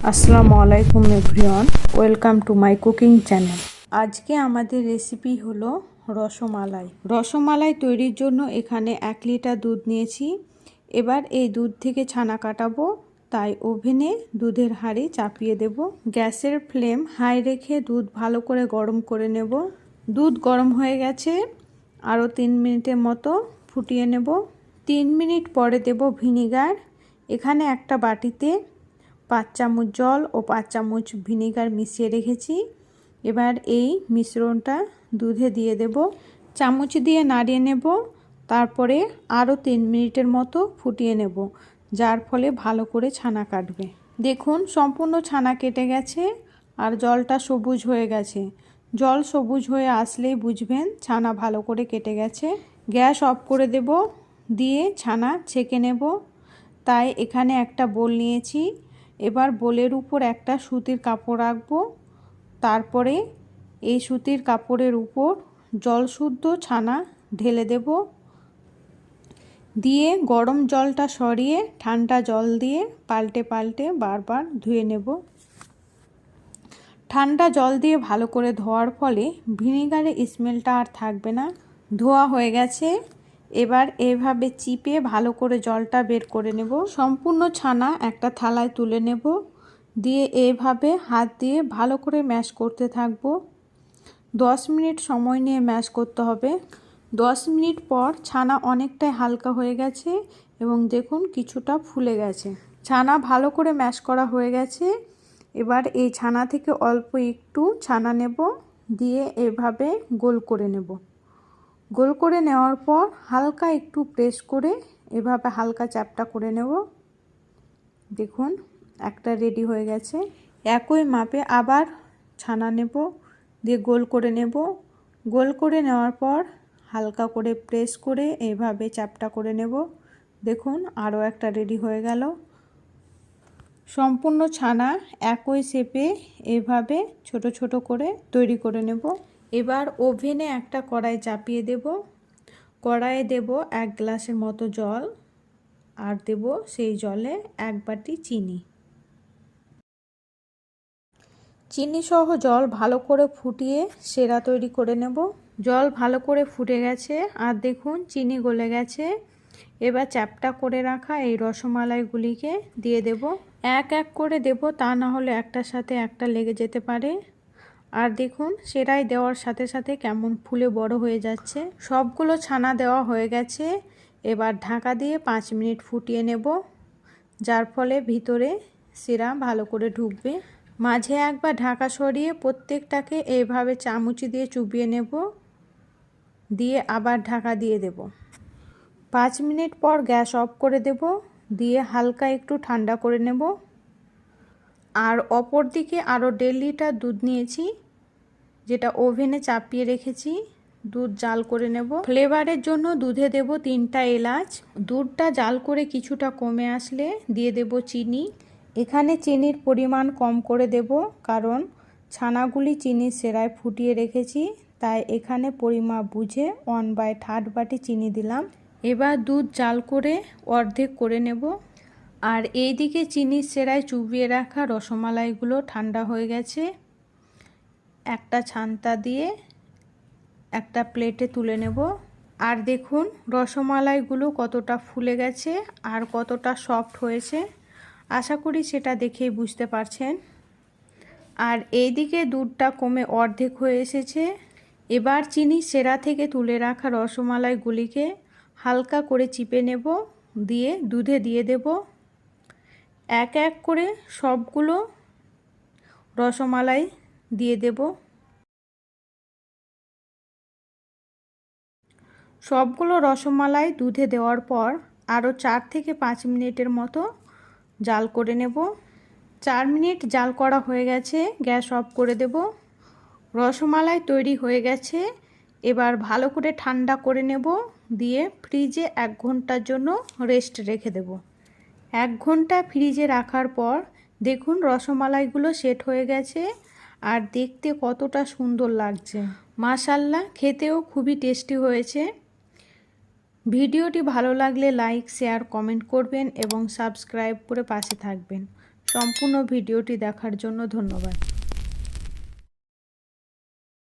আসসালামু আলাইকুম everyone, welcome to my cooking channel. আজকে আমাদের রেসিপি হলো রসমালাই। রসমালাই তৈরির জন্য এখানে 1 লিটার দুধ নিয়েছি। এবার এই দুধ থেকে ছানা কাটাবো, তাই ওভেনে দুধের হাঁড়ি চাপিয়ে দেব। গ্যাসের ফ্লেম হাই রেখে দুধ ভালো করে গরম করে নেব। দুধ গরম হয়ে গেছে, আরও 3 মিনিটের মতো ফুটিয়ে নেব। 3 মিনিট পরে দেব ভিনিগার। এখানে একটা বাটিতে 5 চামচ জল ও 5 চামচ ভিনেগার মিশিয়ে রেখেছি। এবার এই মিশ্রণটা দুধে দিয়ে দেব, চামচ দিয়ে নাড়িয়ে নেব। তারপরে আরও 3 মিনিটের মতো ফুটিয়ে নেব, যার ফলে ভালো করে ছানা কাটবে। দেখুন সম্পূর্ণ ছানা কেটে গেছে আর জলটা সবুজ হয়ে গেছে। জল সবুজ হয়ে আসলেই বুঝবেন ছানা ভালো করে কেটে গেছে। গ্যাস অফ করে দেব, দিয়ে ছানা ছেঁকে নেব। তাই এখানে একটা বোল নিয়েছি। এবার বোলের উপর একটা সুতির কাপড় রাখবো। তারপরে এই সুতির কাপড়ের উপর জলশুদ্ধ ছানা ঢেলে দেব, দিয়ে গরম জলটা সরিয়ে ঠান্ডা জল দিয়ে পাল্টে পাল্টে বারবার ধুয়ে নেব। ঠান্ডা জল দিয়ে ভালো করে ধোয়ার ফলে ভিনেগারের স্মেলটা আর থাকবে না। ধোয়া হয়ে গেছে। এবার এভাবে চিপে ভালো করে জলটা বের করে নেব। সম্পূর্ণ ছানা একটা থালায় তুলে নেব, দিয়ে এইভাবে হাত দিয়ে ভালো করে ম্যাশ করতে থাকব। 10 মিনিট সময় নিয়ে ম্যাশ করতে হবে। 10 মিনিট পর ছানা অনেকটাই হালকা হয়ে গেছে এবং দেখুন কিছুটা ফুলে গেছে। ছানা ভালো করে ম্যাশ করা হয়ে গেছে। এবার এই ছানা থেকে অল্প একটু ছানা নেব, দিয়ে এভাবে গোল করে নেব। গোল করে নেওয়ার পর হালকা একটু প্রেস করে এভাবে হালকা চ্যাপটা করে নেব। দেখুন একটা রেডি হয়ে গেছে। একই মাপে আবার ছানা নেব, দিয়ে গোল করে নেব। গোল করে নেওয়ার পর হালকা করে প্রেস করে এভাবে চ্যাপটা করে নেব। দেখুন আরও একটা রেডি হয়ে গেল। সম্পূর্ণ ছানা একই শেপে এভাবে ছোট ছোট করে তৈরি করে নেব। এবার ওভেনে একটা কড়াই চাপিয়ে দেব। কড়াইয়ে দেব 1 গ্লাসের মতো জল, আর দেব সেই জলে 1 বাটি চিনি। চিনি সহ জল ভালো করে ফুটিয়ে সেরা তৈরি করে নেব। জল ভালো করে ফুটে গেছে আর দেখুন চিনি গলে গেছে। এবার চ্যাপটা করে রাখা এই রসমালাইগুলিকে দিয়ে দেব। এক এক করে দেব, তা না হলে একটার সাথে একটা লেগে যেতে পারে। আর দেখুন সেরাই দেওয়ার সাথে সাথে কেমন ফুলে বড় হয়ে যাচ্ছে। সবগুলো ছানা দেওয়া হয়ে গেছে। এবার ঢাকা দিয়ে 5 মিনিট ফুটিয়ে নেব, যার ফলে ভিতরে শিরা ভালো করে ঢুকবে। মাঝে একবার ঢাকা সরিয়ে প্রত্যেকটাকে এইভাবে চামচ দিয়ে চুবিয়ে নেব, দিয়ে আবার ঢাকা দিয়ে দেব। 5 মিনিট পর গ্যাস অফ করে দেব, দিয়ে হালকা একটু ঠান্ডা করে নেব। আর অপর দিকে আরও 1.5 লিটার দুধ নিয়েছি, যেটা ওভেনে চাপিয়ে রেখেছি। দুধ জাল করে নেব। ফ্লেভারের জন্য দুধে দেব 3টা এলাচ। দুধটা জাল করে কিছুটা কমে আসলে দিয়ে দেব চিনি। এখানে চিনির পরিমাণ কম করে দেব, কারণ ছানাগুলি চিনির সেরায় ফুটিয়ে রেখেছি, তাই এখানে পরিমাপ বুঝে 1/3 বাটি চিনি দিলাম। এবার দুধ জাল করে অর্ধেক করে নেব। আর এইদিকে চিনির সেরায় চুবিয়ে রাখা রসমালাইগুলো ঠান্ডা হয়ে গেছে। একটা ছান্তা দিয়ে একটা প্লেটে তুলে নেব। আর দেখুন রসমালাইগুলো কতটা ফুলে গেছে আর কতটা সফট হয়েছে, আশা করি সেটা দেখেই বুঝতে পারছেন। আর এইদিকে দুধটা কমে অর্ধেক হয়ে এসেছে। এবার চিনি সেরা থেকে তুলে রাখা রসমালাইগুলিকে হালকা করে চিপে নেব, দিয়ে দুধে দিয়ে দেব। এক এক করে সবগুলো রসমালাই দিয়ে দেব। সবগুলো রসমালাই দুধে দেওয়ার পর আরও 4 থেকে 5 মিনিটের মতো জাল করে নেব। 4 মিনিট জাল করা হয়ে গেছে, গ্যাস অফ করে দেব। রসমালাই তৈরি হয়ে গেছে। এবার ভালো করে ঠান্ডা করে নেব, দিয়ে ফ্রিজে 1 ঘন্টার জন্য রেস্ট রেখে দেব। 1 ঘন্টা ফ্রিজে রাখার পর দেখুন রসমালাইগুলো সেট হয়ে গেছে আর দেখতে কতটা সুন্দর লাগছে। মাশাআল্লাহ, খেতেও খুবই টেস্টি হয়েছে। ভিডিওটি ভালো লাগলে লাইক, শেয়ার, কমেন্ট করবেন এবং সাবস্ক্রাইব করে পাশে থাকবেন। সম্পূর্ণ ভিডিওটি দেখার জন্য ধন্যবাদ।